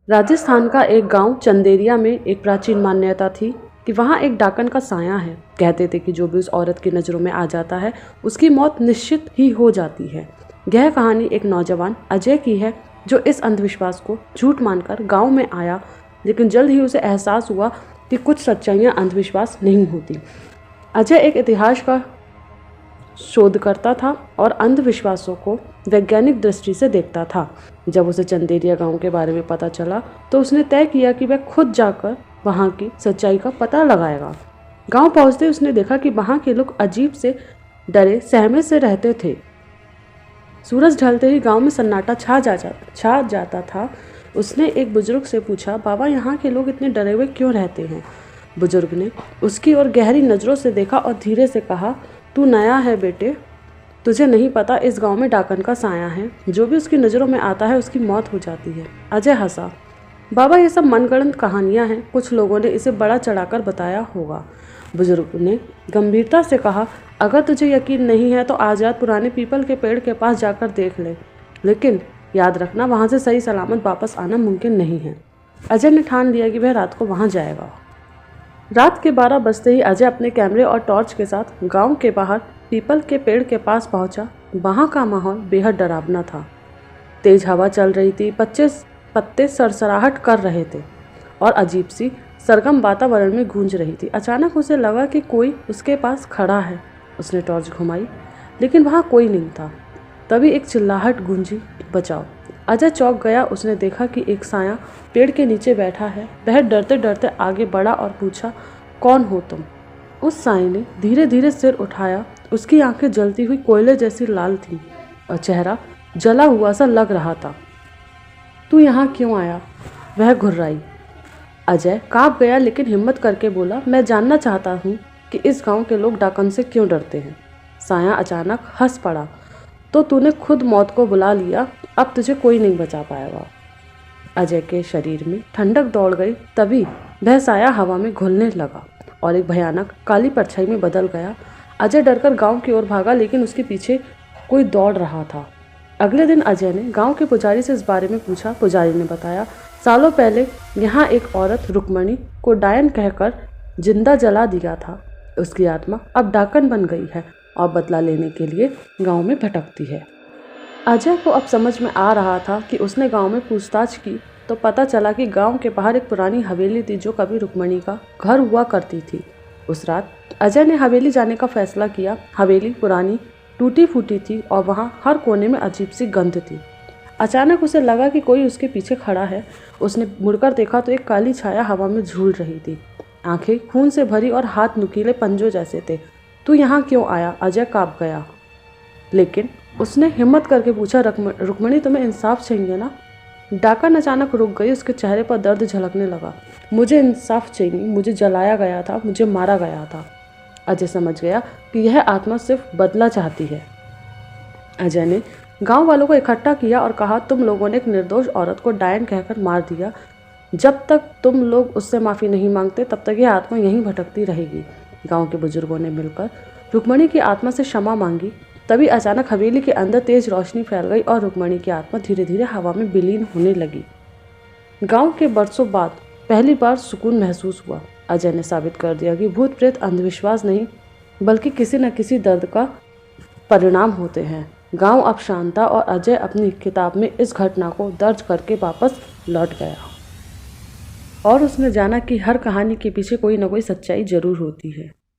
राजस्थान का एक गांव चंदेरिया में एक प्राचीन मान्यता थी कि वहां एक डाकन का साया है। कहते थे कि जो भी उस औरत की नज़रों में आ जाता है उसकी मौत निश्चित ही हो जाती है। यह कहानी एक नौजवान अजय की है जो इस अंधविश्वास को झूठ मानकर गांव में आया, लेकिन जल्द ही उसे एहसास हुआ कि कुछ सच्चाइयां अंधविश्वास नहीं होती। अजय एक इतिहास का शोधकर्ता था और अंधविश्वासों को वैज्ञानिक दृष्टि से देखता था। जब उसे चंदेरिया गांव के बारे में पता चला तो उसने तय किया कि वह खुद जाकर वहां की सच्चाई का पता लगाएगा। गांव पहुंचते उसने देखा कि वहां के लोग अजीब से डरे सहमे से रहते थे। सूरज ढलते ही गांव में सन्नाटा छा जाता था। उसने एक बुजुर्ग से पूछा, बाबा यहाँ के लोग इतने डरे हुए क्यों रहते हैं? बुजुर्ग ने उसकी ओर गहरी नज़रों से देखा और धीरे से कहा, तू नया है बेटे, तुझे नहीं पता इस गांव में डाकन का साया है। जो भी उसकी नज़रों में आता है उसकी मौत हो जाती है। अजय हंसा, बाबा ये सब मनगढ़ंत कहानियां हैं, कुछ लोगों ने इसे बड़ा चढ़ाकर बताया होगा। बुजुर्ग ने गंभीरता से कहा, अगर तुझे यकीन नहीं है तो आज रात पुराने पीपल के पेड़ के पास जाकर देख ले, लेकिन याद रखना वहाँ से सही सलामत वापस आना मुमकिन नहीं है। अजय ने ठान लिया कि वह रात को वहाँ जाएगा। रात के 12 बजते ही अजय अपने कैमरे और टॉर्च के साथ गांव के बाहर पीपल के पेड़ के पास पहुंचा। वहां का माहौल बेहद डरावना था। तेज हवा चल रही थी, पत्ते सरसराहट कर रहे थे और अजीब सी सरगम वातावरण में गूंज रही थी। अचानक उसे लगा कि कोई उसके पास खड़ा है। उसने टॉर्च घुमाई, लेकिन वहां कोई नहीं था। तभी एक चिल्लाहट गूंजी, बचाओ। अजय चौंक गया। उसने देखा कि एक साया पेड़ के नीचे बैठा है। वह डरते डरते आगे बढ़ा और पूछा, कौन हो तुम? उस साये ने धीरे धीरे सिर उठाया। उसकी आंखें जलती हुई कोयले जैसी लाल थी और चेहरा जला हुआ सा लग रहा था। तू यहाँ क्यों आया? वह घुर्राई। अजय कांप गया, लेकिन हिम्मत करके बोला, मैं जानना चाहता हूँ कि इस गांव के लोग डाकन से क्यों डरते हैं। साया अचानक हंस पड़ा, तो तूने खुद मौत को बुला लिया, अब तुझे कोई नहीं बचा पाएगा। अजय के शरीर में ठंडक दौड़ गई। तभी वह साया हवा में घुलने लगा और एक भयानक काली परछाई में बदल गया। अजय डरकर गांव की ओर भागा, लेकिन उसके पीछे कोई दौड़ रहा था। अगले दिन अजय ने गांव के पुजारी से इस बारे में पूछा। पुजारी ने बताया, सालों पहले यहाँ एक औरत रुक्मणी को डायन कहकर जिंदा जला दिया था। उसकी आत्मा अब डाकन बन गई है और बदला लेने के लिए गांव में भटकती है। अजय को अब समझ में आ रहा था कि उसने गांव में पूछताछ की तो पता चला कि गांव के बाहर एक पुरानी हवेली थी जो कभी रुक्मणी का घर हुआ करती थी। उस रात अजय ने हवेली जाने का फैसला किया। हवेली पुरानी, टूटी फूटी थी और वहां हर कोने में अजीब सी गंध थी। अचानक उसे लगा कि कोई उसके पीछे खड़ा है। उसने मुड़कर देखा तो एक काली छाया हवा में झूल रही थी। आंखें खून से भरी और हाथ नुकीले पंजों जैसे थे। तू यहाँ क्यों आया? अजय कांप गया, लेकिन उसने हिम्मत करके पूछा, रुक्मणी तुम्हें इंसाफ चाहिए ना? डाकन अचानक रुक गई। उसके चेहरे पर दर्द झलकने लगा। मुझे इंसाफ चाहिए, मुझे जलाया गया था, मुझे मारा गया था। अजय समझ गया कि यह आत्मा सिर्फ बदला चाहती है। अजय ने गांव वालों को इकट्ठा किया और कहा, तुम लोगों ने एक निर्दोष औरत को डायन कहकर मार दिया। जब तक तुम लोग उससे माफ़ी नहीं मांगते तब तक यह आत्मा यहीं भटकती रहेगी। गांव के बुजुर्गों ने मिलकर रुक्मणी की आत्मा से क्षमा मांगी। तभी अचानक हवेली के अंदर तेज रोशनी फैल गई और रुक्मणी की आत्मा धीरे धीरे हवा में विलीन होने लगी। गांव के बरसों बाद पहली बार सुकून महसूस हुआ। अजय ने साबित कर दिया कि भूत प्रेत अंधविश्वास नहीं, बल्कि किसी न किसी दर्द का परिणाम होते हैं। गांव अब शांत था और अजय अपनी किताब में इस घटना को दर्ज करके वापस लौट गया और उसने जाना कि हर कहानी के पीछे कोई न कोई सच्चाई जरूर होती है।